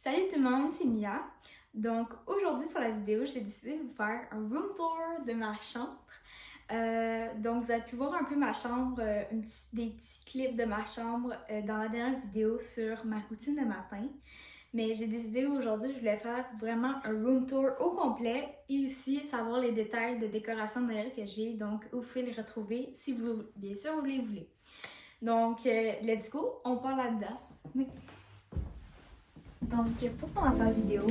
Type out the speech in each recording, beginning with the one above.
Salut tout le monde, c'est Mia. Donc aujourd'hui pour la vidéo, j'ai décidé de vous faire un room tour de ma chambre. Donc vous avez pu voir un peu ma chambre, des petits clips de ma chambre dans la dernière vidéo sur ma routine de matin. Mais j'ai décidé aujourd'hui, je voulais faire vraiment un room tour au complet et aussi savoir les détails de décoration de Noël que j'ai. Donc vous pouvez les retrouver si vous, bien sûr, vous les voulez. Donc let's go, on part là-dedans. Donc, pour commencer la vidéo,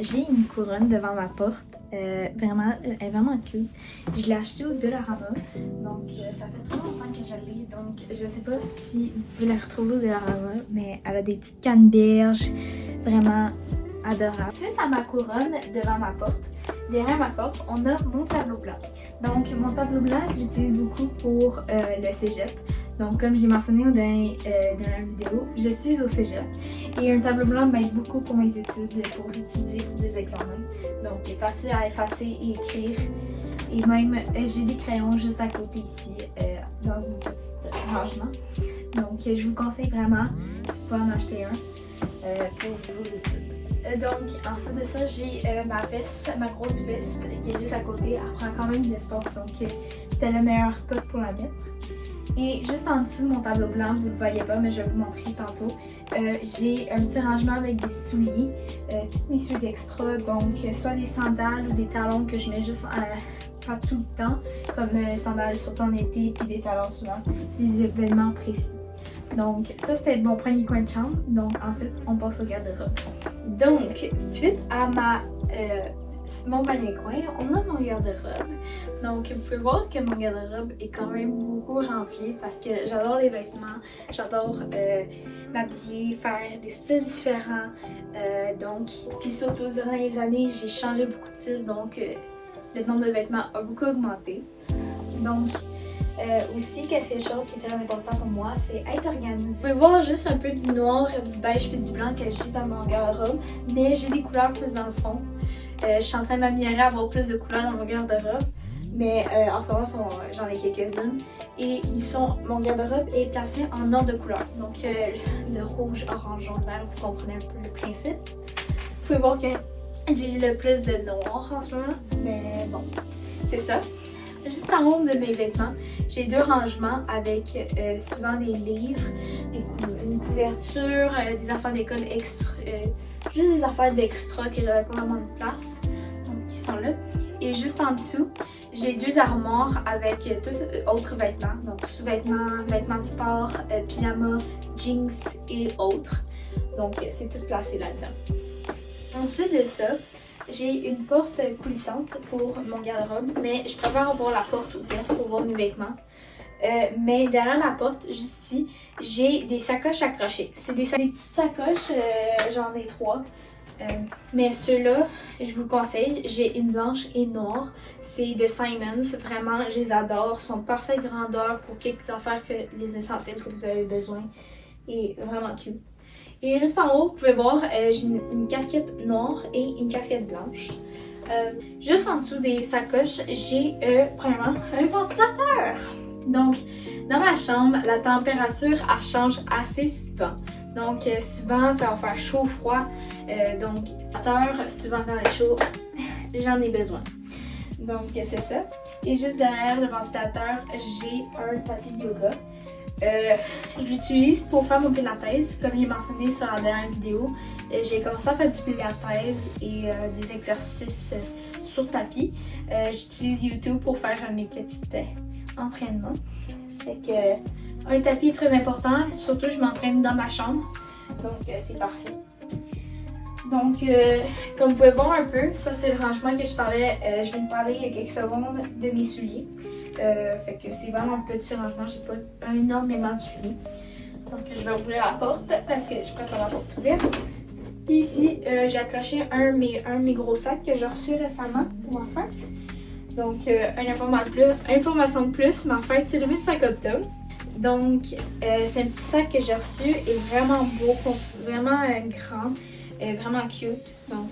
j'ai une couronne devant ma porte. Elle est vraiment cute. Je l'ai achetée au Dollarama. Donc, ça fait très longtemps que je l'ai. Donc, je sais pas si vous pouvez la retrouver au Dollarama, mais elle a des petites canneberges vraiment adorables. Suite à ma couronne devant ma porte, derrière ma porte, on a mon tableau blanc. Donc, mon tableau blanc, je l'utilise beaucoup pour le cégep. Donc, comme j'ai mentionné dans la vidéo, je suis au cégep et un tableau blanc m'aide beaucoup pour mes études, pour étudier pour des examens. Donc, il est facile à effacer et écrire. Et même, j'ai des crayons juste à côté ici, dans une petite rangement. Donc, je vous conseille vraiment, si vous pouvez en acheter un, pour vos études. Donc, ensuite de ça, j'ai ma veste, ma grosse veste qui est juste à côté. Elle prend quand même de l'espace, donc c'était le meilleur spot pour la mettre. Et juste en dessous de mon tableau blanc, vous ne le voyez pas, mais je vais vous montrer tantôt, j'ai un petit rangement avec des souliers, toutes mes souliers d'extra, donc soit des sandales ou des talons que je mets juste pas tout le temps, comme sandales surtout en été, puis des talons souvent, des événements précis. Donc ça c'était mon premier coin de chambre, donc ensuite on passe au garde-robe. Donc suite à mon premier coin, on a mon garde-robe. Donc, vous pouvez voir que mon garde-robe est quand même beaucoup rempli parce que j'adore les vêtements, j'adore m'habiller, faire des styles différents. Puis surtout durant les années, j'ai changé beaucoup de style, donc le nombre de vêtements a beaucoup augmenté. Donc, aussi, quelque chose qui est très important pour moi, c'est être organisé. Vous pouvez voir juste un peu du noir, du beige et du blanc que j'ai dans mon garde-robe, mais j'ai des couleurs plus dans le fond. Je suis en train de m'améliorer à avoir plus de couleurs dans mon garde-robe, mais en ce moment, j'en ai quelques-unes. Et mon garde-robe est placé en ordre de couleurs. Donc, le rouge, orange, jaune, vert, vous comprenez un peu le principe. Vous pouvez voir que j'ai le plus de noir en ce moment, mais bon, c'est ça. Juste en haut de mes vêtements, j'ai deux rangements avec souvent des livres, une couverture, des affaires d'école extra, juste des affaires d'extra que j'avais pas vraiment de place, donc qui sont là. Et juste en dessous, j'ai deux armoires avec tous autres vêtements, donc sous-vêtements, vêtements de sport, pyjama, jeans et autres. Donc c'est tout placé là-dedans. Ensuite de ça, j'ai une porte coulissante pour mon garde-robe, mais je préfère avoir la porte ouverte pour voir mes vêtements. Mais derrière la porte, juste ici, j'ai des sacoches accrochées. C'est des petites sacoches, j'en ai 3. Mais ceux-là, je vous le conseille, j'ai une blanche et une noire. C'est de Simons, vraiment, je les adore. Ils sont de parfaite grandeur pour quelques affaires que les essentiels que vous avez besoin. Et vraiment cute. Et juste en haut, vous pouvez voir, j'ai une casquette noire et une casquette blanche. Juste en dessous des sacoches, j'ai premièrement un ventilateur. Donc, dans ma chambre, la température elle change assez souvent. Donc, souvent, ça va faire chaud-froid. Donc, souvent dans le chaud, j'en ai besoin. Donc, c'est ça. Et juste derrière le ventilateur, j'ai un tapis de yoga. Je l'utilise pour faire mon pilates, comme j'ai mentionné sur la dernière vidéo. J'ai commencé à faire du pilates et des exercices sur tapis. J'utilise YouTube pour faire mes petits entraînements. Fait que un tapis est très important, surtout je m'entraîne dans ma chambre, donc c'est parfait. Donc, comme vous pouvez voir un peu, ça c'est le rangement que je parlais, je viens de parler il y a quelques secondes de mes souliers. Fait que c'est vraiment un petit rangement, j'ai pas énormément de souliers. Donc je vais ouvrir la porte parce que je préfère la porte ouverte. Puis ici, j'ai accroché un de mes gros sacs que j'ai reçu récemment pour ma fête. Donc une information de plus, ma fête c'est le 25 octobre. Donc c'est un petit sac que j'ai reçu, est vraiment beau, vraiment grand, vraiment cute. Donc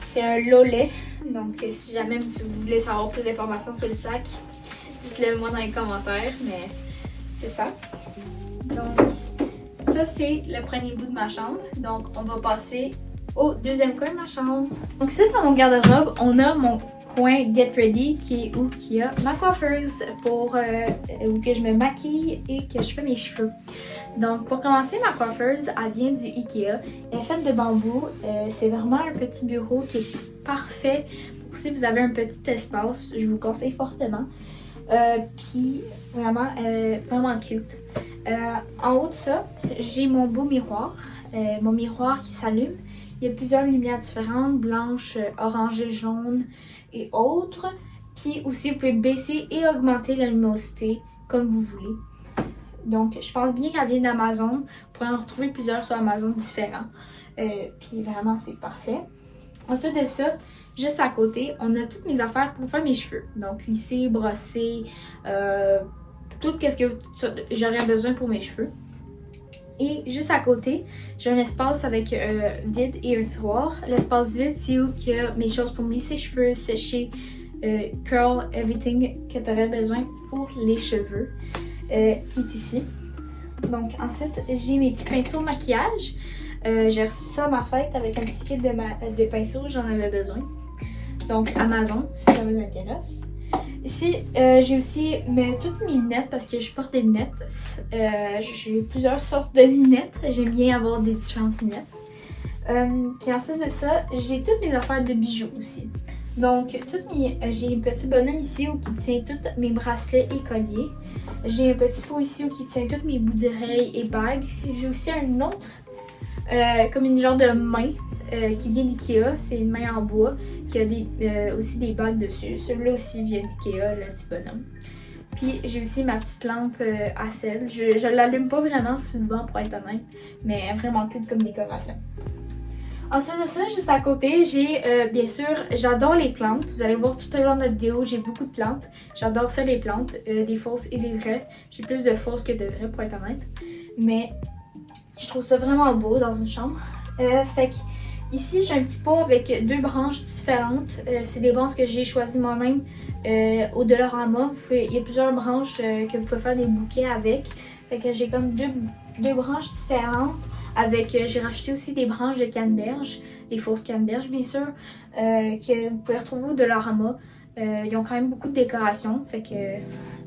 c'est un Lollet. Donc si jamais vous voulez savoir plus d'informations sur le sac, dites-le moi dans les commentaires, mais c'est ça. Donc, ça ça, c'est le premier bout de ma chambre. Donc, on va passer au deuxième coin de ma chambre. Donc, suite à mon garde-robe, on a mon coin Get Ready qui est où il y a ma coiffeuse pour où que je me maquille et que je fais mes cheveux. Donc, pour commencer, ma coiffeuse, elle vient du Ikea. Elle est faite de bambou. C'est vraiment un petit bureau qui est parfait pour si vous avez un petit espace. Je vous le conseille fortement. Puis, vraiment, vraiment cute. En haut de ça, j'ai mon beau miroir. Mon miroir qui s'allume. Il y a plusieurs lumières différentes, blanches, orangées, jaunes et autres. Puis aussi, vous pouvez baisser et augmenter la luminosité comme vous voulez. Donc, je pense bien qu'elle vient d'Amazon. Vous pourrez en retrouver plusieurs sur Amazon différents. Puis vraiment, c'est parfait. Ensuite de ça, juste à côté, on a toutes mes affaires pour faire mes cheveux. Donc, lisser, brosser, tout ce que j'aurais besoin pour mes cheveux. Et juste à côté, j'ai un espace avec vide et un tiroir. L'espace vide, c'est où il y a mes choses pour me lisser les cheveux, sécher, curl, everything que tu aurais besoin pour les cheveux, qui est ici. Donc ensuite, j'ai mes petits pinceaux maquillage. J'ai reçu ça à ma fête avec un petit kit de pinceaux, j'en avais besoin. Donc Amazon, si ça vous intéresse. Ici, j'ai aussi toutes mes lunettes parce que je porte des lunettes. J'ai plusieurs sortes de lunettes. J'aime bien avoir des différentes lunettes. Puis ensuite de ça, j'ai toutes mes affaires de bijoux aussi. Donc, j'ai un petit bonhomme ici où qui tient tous mes bracelets et colliers. J'ai un petit pot ici où qui tient tous mes bouts d'oreilles et bagues. J'ai aussi un autre, comme une genre de main. Qui vient d'Ikea, c'est une main en bois qui a aussi des bagues dessus. Celui-là aussi vient d'Ikea, le petit bonhomme. Puis j'ai aussi ma petite lampe à sel. Je l'allume pas vraiment souvent pour être honnête, mais vraiment cool comme décoration. Ensuite de ça, juste à côté, j'ai bien sûr, j'adore les plantes. Vous allez voir tout au long de la vidéo, j'ai beaucoup de plantes. J'adore ça les plantes, des fausses et des vraies. J'ai plus de fausses que de vraies pour être honnête. Mais je trouve ça vraiment beau dans une chambre. Fait que ici, j'ai un petit pot avec deux branches différentes. C'est des branches que j'ai choisies moi-même au Dollarama. Il y a plusieurs branches que vous pouvez faire des bouquets avec. Fait que j'ai comme deux branches différentes. J'ai racheté aussi des branches de canneberge, des fausses canneberges bien sûr, que vous pouvez retrouver au Dollarama. Ils ont quand même beaucoup de décoration. Fait que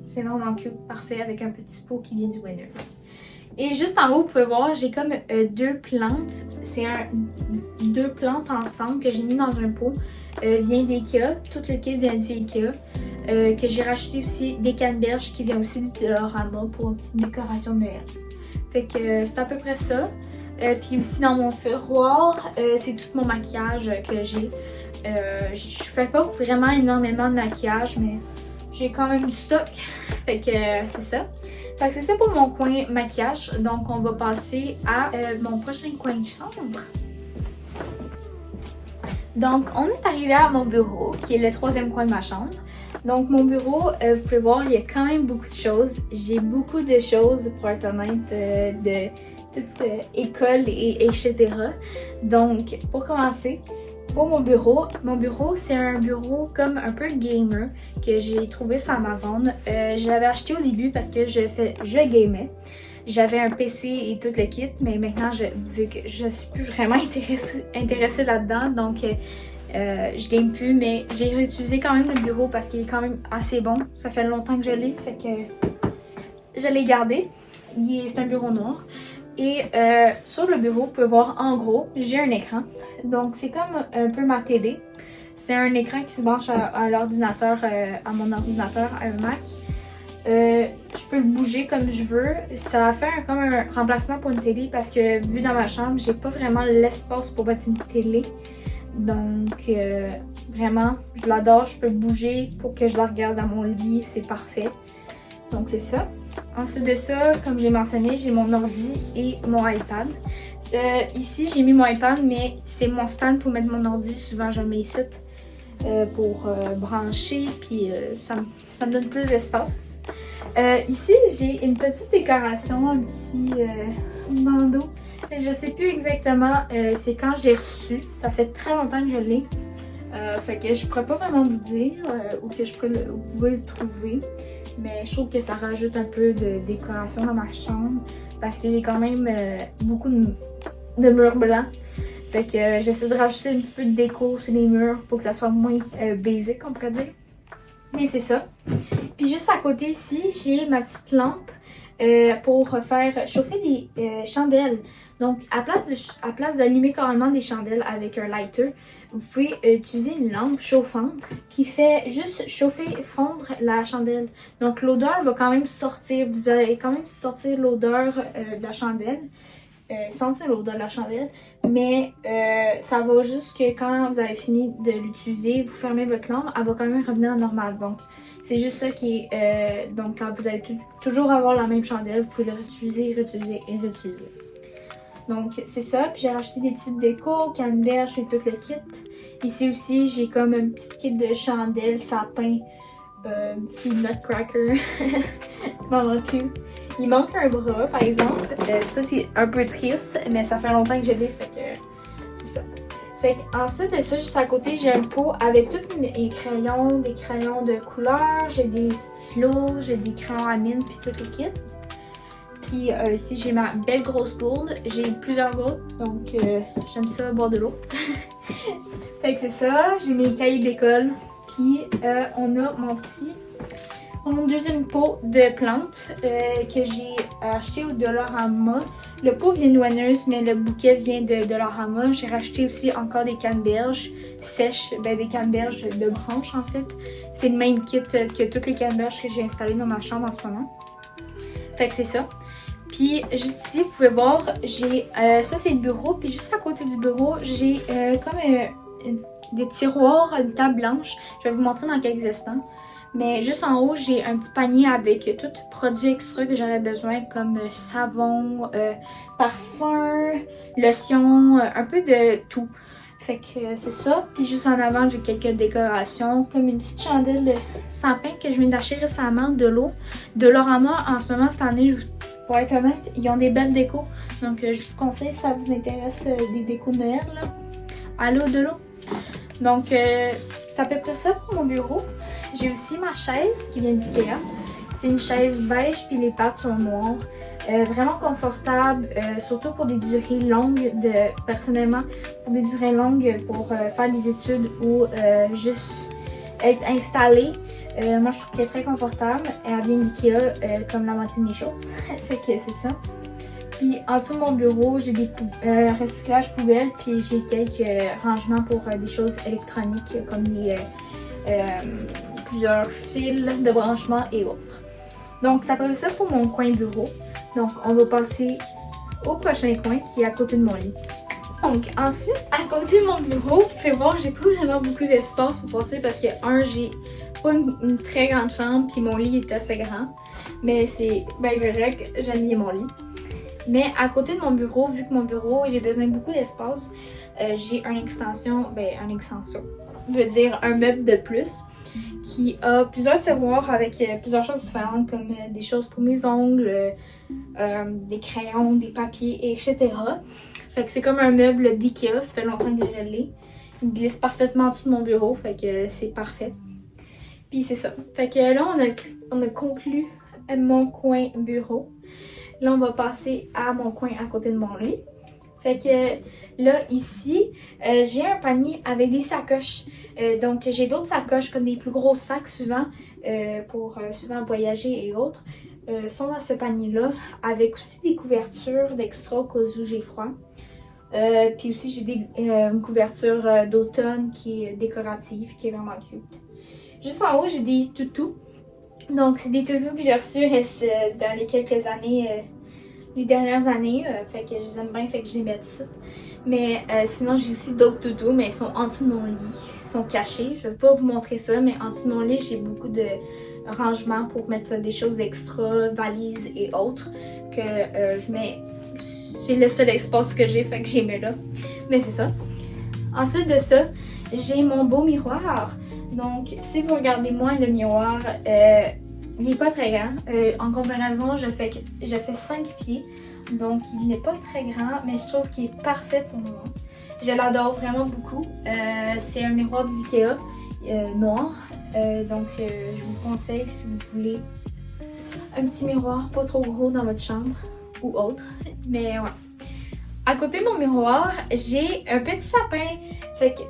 c'est vraiment cute, parfait avec un petit pot qui vient du Winners. Et juste en haut, vous pouvez voir, j'ai comme deux plantes. C'est deux plantes ensemble que j'ai mis dans un pot. Vient d'Ikea, tout le kit vient d'Ikea. Que j'ai racheté aussi des canneberges qui viennent aussi du Dollarama pour une petite décoration de Noël. Fait que c'est à peu près ça. Puis aussi dans mon tiroir, c'est tout mon maquillage que j'ai. Je fais pas vraiment énormément de maquillage, mais j'ai quand même du stock. Fait que c'est ça. Fait que c'est ça pour mon coin maquillage. Donc on va passer à mon prochain coin de chambre. Donc on est arrivé à mon bureau, qui est le troisième coin de ma chambre. Donc mon bureau, vous pouvez voir, il y a quand même beaucoup de choses. J'ai beaucoup de choses, pour être honnête, de toute école et etc. Donc pour commencer, pour mon bureau c'est un bureau comme un peu gamer que j'ai trouvé sur Amazon. Je l'avais acheté au début parce que je gamais. J'avais un PC et tout le kit, mais maintenant vu que je suis plus vraiment intéressée là-dedans, donc je game plus, mais j'ai réutilisé quand même le bureau parce qu'il est quand même assez bon. Ça fait longtemps que je l'ai, fait que je l'ai gardé. C'est un bureau noir. Et sur le bureau, vous pouvez voir en gros, j'ai un écran. Donc c'est comme un peu ma télé. C'est un écran qui se branche à l'ordinateur, à mon ordinateur, à un Mac. Je peux le bouger comme je veux. Ça va faire comme un remplacement pour une télé parce que vu dans ma chambre, j'ai pas vraiment l'espace pour mettre une télé. Donc vraiment, je l'adore. Je peux le bouger pour que je la regarde dans mon lit. C'est parfait. Donc c'est ça. Ensuite de ça, comme j'ai mentionné, j'ai mon ordi et mon iPad. Ici, j'ai mis mon iPad, mais c'est mon stand pour mettre mon ordi. Souvent, je le mets ici pour brancher, puis ça me donne plus d'espace. Ici, j'ai une petite décoration, un petit bandeau. Je sais plus exactement, c'est quand je l'ai reçu. Ça fait très longtemps que je l'ai. Fait que je pourrais pas vraiment vous dire où que vous pouvez le trouver. Mais je trouve que ça rajoute un peu de décoration dans ma chambre. parce que j'ai quand même beaucoup de murs blancs. Fait que j'essaie de rajouter un petit peu de déco sur les murs pour que ça soit moins basic, on pourrait dire. Mais c'est ça. Puis juste à côté ici, j'ai ma petite lampe pour faire chauffer des chandelles. Donc, à place d'allumer carrément des chandelles avec un lighter, vous pouvez utiliser une lampe chauffante qui fait juste chauffer, fondre la chandelle. Donc, l'odeur va quand même sortir. Vous allez quand même sortir l'odeur de la chandelle. Sentir l'odeur de la chandelle. Mais ça va juste que quand vous avez fini de l'utiliser, vous fermez votre lampe, elle va quand même revenir à normal. Donc, c'est juste ça qui est... donc, quand vous allez toujours avoir la même chandelle, vous pouvez le réutiliser, réutiliser et réutiliser. Donc, c'est ça. Puis, j'ai racheté des petites décos, canneberges et tout le kit. Ici aussi, j'ai comme un petit kit de chandelles, sapin, un petit nutcracker. Vraiment cute. Il manque un bras, par exemple. Ça, c'est un peu triste, mais ça fait longtemps que je l'ai, fait que c'est ça. Fait qu'ensuite de ça, juste à côté, j'ai un pot avec tous mes crayons, des crayons de couleur, j'ai des stylos, j'ai des crayons à mine, puis tout le kit. Puis ici, j'ai ma belle grosse gourde. J'ai plusieurs gourdes, donc j'aime ça boire de l'eau. Fait que c'est ça, j'ai mes cahiers d'école. Puis on a mon deuxième pot de plantes que j'ai acheté au Dollarama. Le pot vient de Winners, mais le bouquet vient de Dollarama. J'ai racheté aussi encore des canneberges sèches, des canneberges de branches en fait. C'est le même kit que toutes les canneberges que j'ai installées dans ma chambre en ce moment. Fait que c'est ça. Puis juste ici, vous pouvez voir, j'ai ça c'est le bureau. Puis juste à côté du bureau, j'ai des tiroirs, une table blanche. Je vais vous montrer dans quelques instants. Mais juste en haut, j'ai un petit panier avec tout produit extra que j'aurais besoin, comme savon, parfum, lotion, un peu de tout. Fait que c'est ça. Puis juste en avant, j'ai quelques décorations, comme une petite chandelle sapin que je viens d'acheter récemment, de l'eau. De Dollarama, en ce moment, cette année, pour être honnête, ils ont des belles décos. Donc je vous conseille, si ça vous intéresse, des décos de Noël, là. À l'eau de l'eau. Donc c'est à peu près ça pour mon bureau. J'ai aussi ma chaise qui vient d'Ikea. C'est une chaise beige puis les pattes sont noires. Vraiment confortable, surtout pour des durées longues. Personnellement, pour des durées longues pour faire des études ou juste être installée. Moi, je trouve qu'elle est très confortable. Elle vient d'Ikea comme la moitié de mes choses. Fait que c'est ça. Puis en dessous de mon bureau, j'ai des recyclages poubelles. Puis j'ai quelques rangements pour des choses électroniques comme plusieurs fils de branchement et autres. Donc, ça fait ça pour mon coin bureau. Donc, on va passer au prochain coin qui est à côté de mon lit. Donc, ensuite, à côté de mon bureau, vous pouvez voir, j'ai pas vraiment beaucoup d'espace pour passer parce que, j'ai pas une très grande chambre puis mon lit est assez grand. Mais c'est bien correct, j'aime bien mon lit. Mais à côté de mon bureau, vu que mon bureau, j'ai besoin de beaucoup d'espace, j'ai une extension, je veux dire un meuble de plus qui a plusieurs tiroirs avec plusieurs choses différentes comme des choses pour mes ongles, des crayons, des papiers, etc. Fait que c'est comme un meuble d'Ikea, ça fait longtemps que je l'ai. Il glisse parfaitement en dessous de mon bureau, fait que c'est parfait. Puis c'est ça. Fait que là, on a conclu mon coin bureau. Là, on va passer à mon coin à côté de mon lit. Fait que là, ici, j'ai un panier avec des sacoches. Donc, j'ai d'autres sacoches comme des plus gros sacs souvent pour souvent voyager et autres. Sont dans ce panier-là avec aussi des couvertures d'extra au cas où j'ai froid. Puis aussi, j'ai une couverture d'automne qui est décorative, qui est vraiment cute. Juste en haut, j'ai des toutous. Donc, c'est des toutous que j'ai reçus dans les quelques années, les dernières années. Fait que je les aime bien, fait que je les mets ici. Mais sinon, j'ai aussi d'autres toutous, mais ils sont en dessous de mon lit. Ils sont cachés. Je vais pas vous montrer ça, mais en dessous de mon lit, j'ai beaucoup de rangements pour mettre des choses extra, valises et autres, que je mets. C'est le seul espace que j'ai, fait que j'ai mis là. Mais c'est ça. Ensuite de ça, j'ai mon beau miroir. Donc, si vous regardez moi le miroir, il n'est pas très grand. En comparaison, je fais 5 pieds. Donc, il n'est pas très grand, mais je trouve qu'il est parfait pour moi. Je l'adore vraiment beaucoup. C'est un miroir d'Ikea noir. Donc, je vous conseille si vous voulez un petit miroir pas trop gros dans votre chambre. ou autre. Mais ouais. À côté de mon miroir, j'ai un petit sapin. Fait que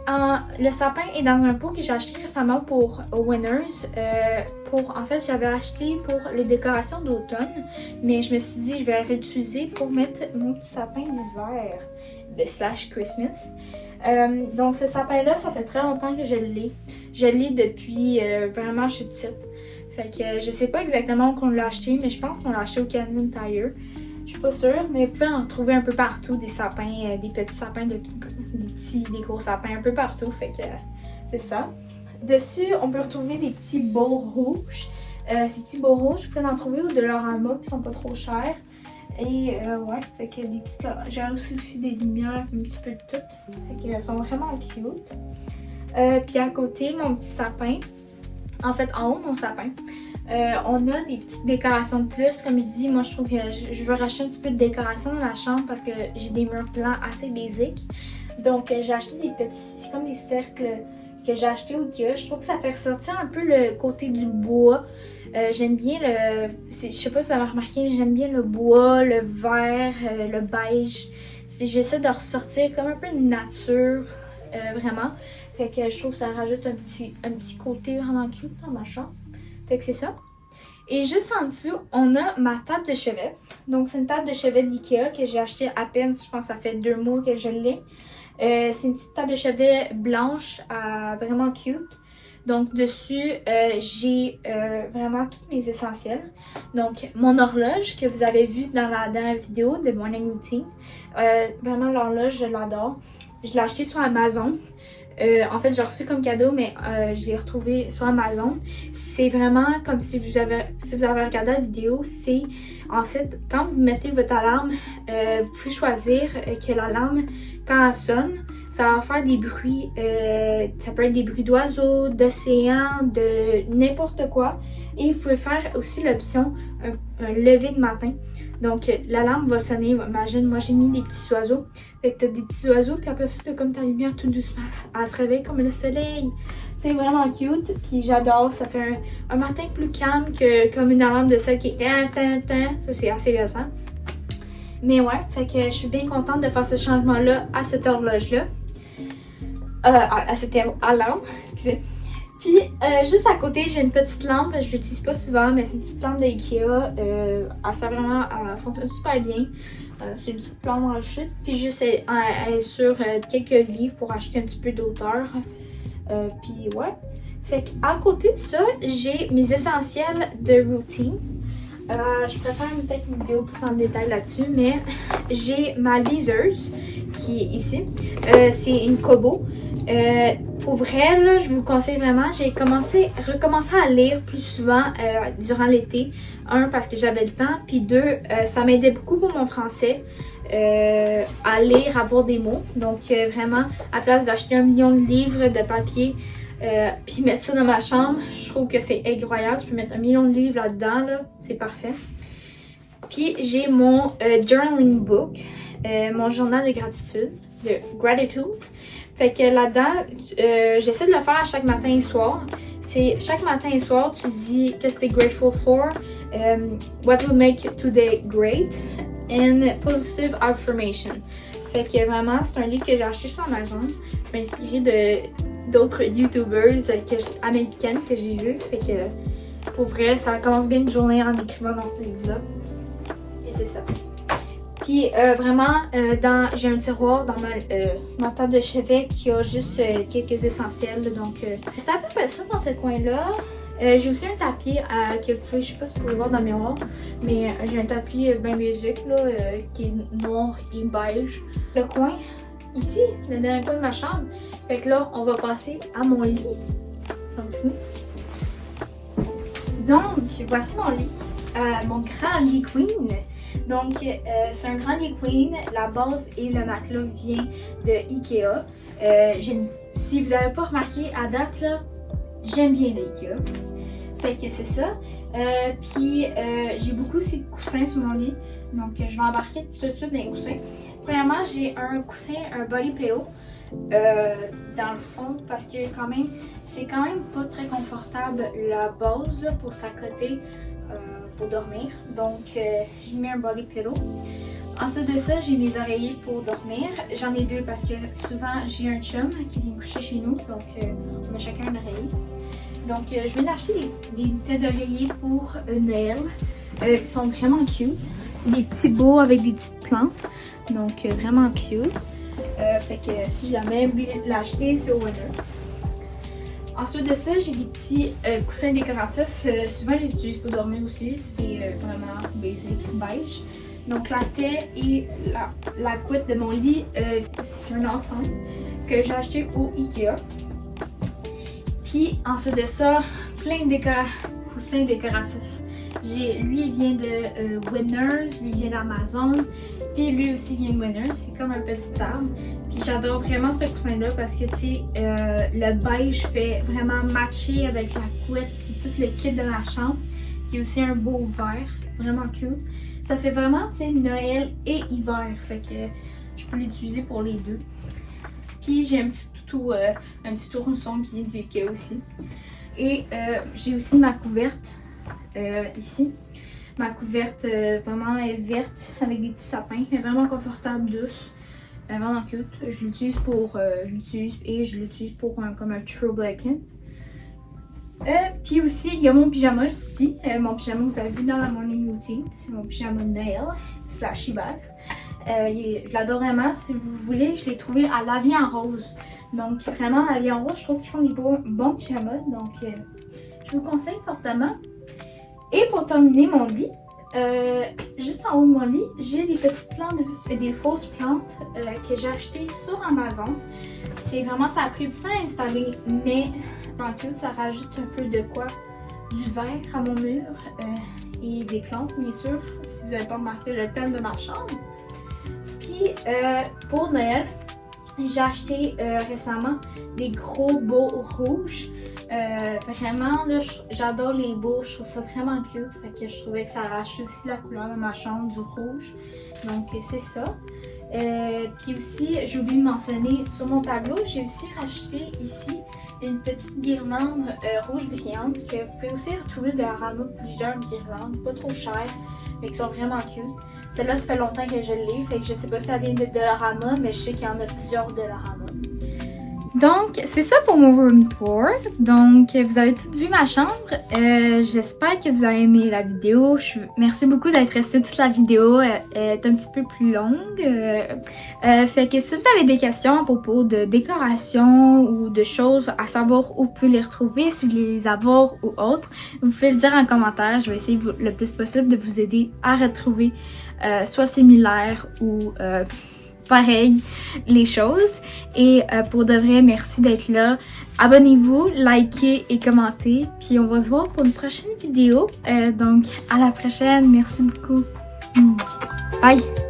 le sapin est dans un pot que j'ai acheté récemment pour Winners. En fait, j'avais acheté pour les décorations d'automne, mais je me suis dit je vais le réutiliser pour mettre mon petit sapin d'hiver, slash Christmas. Donc ce sapin-là, ça fait très longtemps que je l'ai. Je l'ai depuis vraiment je suis petite. Fait que je sais pas exactement où on l'a acheté, mais je pense qu'on l'a acheté au Canadian Tire. Je suis pas sûre, mais vous pouvez en retrouver un peu partout, des sapins, des petits sapins, des gros sapins, un peu partout, fait que c'est ça. Dessus, on peut retrouver des petits baux rouges. Ces petits baux rouges, vous pouvez en trouver au Dollarama qui sont pas trop chers. Et ouais, fait que des petites... J'ai aussi des lumières, un petit peu de tout. Fait qu'elles sont vraiment cute. Puis à côté, mon petit sapin. En fait, en haut, mon sapin. On a des petites décorations de plus. Comme je dis, moi je trouve que je veux racheter un petit peu de décoration dans ma chambre parce que j'ai des murs blancs assez basiques. Donc j'ai acheté des petits, c'est comme des cercles que j'ai acheté au Ikea. Je trouve que ça fait ressortir un peu le côté du bois. J'aime bien je sais pas si vous avez remarqué, mais j'aime bien le bois, le vert, le beige. J'essaie de ressortir comme un peu de nature, vraiment. Fait que je trouve que ça rajoute un petit côté vraiment cute dans ma chambre. Fait que c'est ça. Et juste en dessous, on a ma table de chevet. Donc c'est une table de chevet d'Ikea que j'ai achetée à peine, je pense que ça fait 2 mois que je l'ai. C'est une petite table de chevet blanche, vraiment cute. Donc dessus, j'ai vraiment tous mes essentiels. Donc mon horloge que vous avez vu dans la dernière vidéo de Morning Routine. Vraiment l'horloge, je l'adore. Je l'ai acheté sur Amazon. En fait, j'ai reçu comme cadeau, mais je l'ai retrouvé sur Amazon. C'est vraiment comme si vous avez regardé la vidéo. C'est en fait, quand vous mettez votre alarme, vous pouvez choisir que l'alarme, quand elle sonne, ça va faire des bruits. Ça peut être des bruits d'oiseaux, d'océan, de n'importe quoi. Et vous pouvez faire aussi l'option un lever de matin. Donc, l'alarme va sonner. Imagine, moi j'ai mis des petits oiseaux. Fait que t'as des petits oiseaux, puis après ça, t'as comme ta lumière tout doucement. Elle se réveille comme le soleil. C'est vraiment cute, puis j'adore. Ça fait un matin plus calme que comme une alarme de celle qui est... Ça, c'est assez récent. Mais ouais, fait que je suis bien contente de faire ce changement-là à cette horloge-là. À cette alarme, excusez. Puis, juste à côté, j'ai une petite lampe. Je l'utilise pas souvent, mais c'est une petite lampe d'Ikea. Elle fonctionne super bien. C'est une petite lampe en chute. Puis, juste, elle est sur quelques livres pour acheter un petit peu d'auteur. Puis, ouais. Fait qu'à côté de ça, j'ai mes essentiels de routine. Je préfère peut-être une vidéo plus en détail là-dessus, mais j'ai ma liseuse qui est ici. C'est une Kobo. Pour vrai, là, je vous le conseille vraiment. J'ai recommencé à lire plus souvent durant l'été. Un, parce que j'avais le temps. Puis deux, ça m'aidait beaucoup pour mon français. À lire, à voir des mots. Donc vraiment, à place d'acheter 1 million de livres de papier, puis mettre ça dans ma chambre, je trouve que c'est incroyable. Je peux mettre 1 million de livres là-dedans, là. C'est parfait. Puis j'ai mon journaling book, mon journal de gratitude, de gratitude. Fait que là-dedans, j'essaie de le faire à chaque matin et soir. C'est chaque matin et soir, tu dis qu'est-ce que tu es grateful for, what will make today great, and positive affirmation. Fait que vraiment, c'est un livre que j'ai acheté sur Amazon. Je m'ai inspirée d'autres YouTubers américaines que j'ai vues. Fait que pour vrai, ça commence bien une journée en écrivant dans ce livre-là. Et c'est ça. Puis vraiment, j'ai un tiroir dans ma table de chevet qui a juste quelques essentiels. Donc c'est à peu près ça dans ce coin-là. J'ai aussi un tapis que vous pouvez, je sais pas si vous pouvez voir dans le miroir, mais j'ai un tapis bien basique là, qui est noir et beige. Le coin, ici, le dernier coin de ma chambre. Fait que là, on va passer à mon lit. Donc voici mon lit, mon grand lit queen. Donc, c'est un grand lit queen. La base et le matelas vient de Ikea. Si vous n'avez pas remarqué, à date, là, j'aime bien le Ikea. Fait que c'est ça. Puis, j'ai beaucoup aussi de coussins sur mon lit. Donc, je vais embarquer tout de suite dans les coussins. Premièrement, j'ai un coussin, un body pillow. Dans le fond, parce que c'est quand même pas très confortable la base là, pour s'accoter. pour dormir. Donc, j'ai mis un body pillow. Ensuite de ça, j'ai mes oreillers pour dormir. J'en ai deux parce que souvent, j'ai un chum qui vient coucher chez nous. Donc, on a chacun un oreiller. Donc, je vais acheter des têtes d'oreiller pour Noël. Ils sont vraiment cute. C'est des petits beaux avec des petites plantes. Donc, vraiment cute. Fait que si jamais vous voulez l'acheter, c'est au Winners. Ensuite de ça, j'ai des petits coussins décoratifs. Souvent, je les utilise pour dormir aussi. C'est vraiment basic, beige. Donc, la tête et la couette de mon lit, c'est un ensemble que j'ai acheté au Ikea. Puis, ensuite de ça, plein de coussins décoratifs. Lui, il vient de Winners, lui, il vient d'Amazon. Puis, lui aussi vient de Winners. C'est comme un petit arbre. Puis, j'adore vraiment ce coussin-là parce que, tu sais, le beige fait vraiment matcher avec la couette et tout le kit de la chambre. Il y a aussi un beau vert, vraiment cute. Ça fait vraiment, tu sais, Noël et hiver. Fait que je peux l'utiliser pour les deux. Puis, j'ai un petit toutou, un petit tournesson qui vient du Ikea aussi. Et j'ai aussi ma couverte ici. Ma couverte vraiment est verte avec des petits sapins. Elle est vraiment confortable, douce. Vraiment cute. Je l'utilise pour comme un true blanket. Puis aussi, il y a mon pyjama ici. Mon pyjama que vous avez vu dans la morning routine. C'est mon pyjama de Noël / hiver. Je l'adore vraiment. Si vous voulez, je l'ai trouvé à La Vie en Rose. Donc vraiment, La Vie en Rose, je trouve qu'ils font des bons pyjamas. Donc je vous conseille fortement. Et pour terminer mon lit, juste en haut de mon lit, j'ai des petites plantes, des fausses plantes que j'ai achetées sur Amazon. C'est vraiment, ça a pris du temps à installer, mais tranquille, ça rajoute un peu de quoi, du vert à mon mur et des plantes, bien sûr, si vous n'avez pas remarqué le thème de ma chambre. Puis pour Noël, j'ai acheté récemment des gros beaux rouges. Vraiment, là, j'adore les beaux, je trouve ça vraiment cute. Fait que je trouvais que ça rachetait aussi la couleur de ma chambre, du rouge. Donc, c'est ça. Puis aussi, j'ai oublié de mentionner, sur mon tableau, j'ai aussi racheté ici une petite guirlande rouge brillante que vous pouvez aussi retrouver de Dollarama, plusieurs guirlandes, pas trop chères, mais qui sont vraiment cute. Celle-là, ça fait longtemps que je l'ai, fait que je sais pas si ça vient de Dollarama, mais je sais qu'il y en a plusieurs de Dollarama. Donc, c'est ça pour mon room tour. Donc, vous avez tout vu ma chambre. J'espère que vous avez aimé la vidéo. Merci beaucoup d'être resté toute la vidéo. Elle est un petit peu plus longue. Fait que si vous avez des questions à propos de décoration ou de choses à savoir où vous pouvez les retrouver, si vous voulez les avoir ou autre, vous pouvez le dire en commentaire. Je vais essayer le plus possible de vous aider à retrouver soit similaire ou pareil les choses. Et pour de vrai, merci d'être là. Abonnez-vous, likez et commentez. Puis on va se voir pour une prochaine vidéo. Donc à la prochaine. Merci beaucoup. Bye!